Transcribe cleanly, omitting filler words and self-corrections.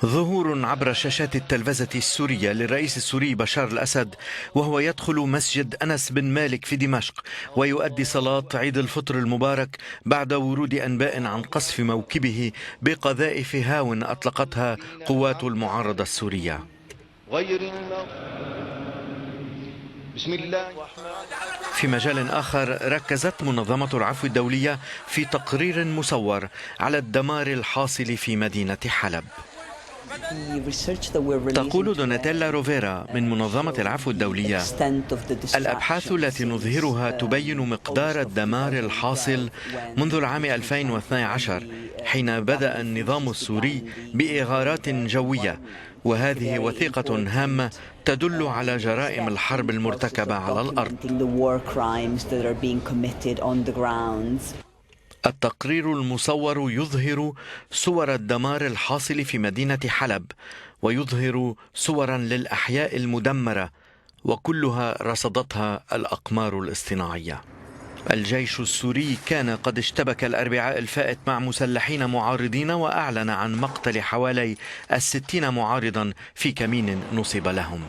ظهور عبر شاشات التلفزة السورية للرئيس السوري بشار الأسد وهو يدخل مسجد أنس بن مالك في دمشق ويؤدي صلاة عيد الفطر المبارك بعد ورود أنباء عن قصف موكبه بقذائف هاو أطلقتها قوات المعارضة السورية. بسم الله. في مجال آخر، ركزت منظمة العفو الدولية في تقرير مصور على الدمار الحاصل في مدينة حلب. تقول دوناتيلا روفيرا من منظمة العفو الدولية: الأبحاث التي نظهرها تبين مقدار الدمار الحاصل منذ العام 2012 حين بدأ النظام السوري بإغارات جوية، وهذه وثيقة هامة تدل على جرائم الحرب المرتكبة على الأرض. التقرير المصور يظهر صور الدمار الحاصل في مدينة حلب، ويظهر صورا للأحياء المدمرة، وكلها رصدتها الأقمار الاصطناعية. الجيش السوري كان قد اشتبك الأربعاء الفائت مع مسلحين معارضين، وأعلن عن مقتل حوالي 60 معارضا في كمين نصب لهم.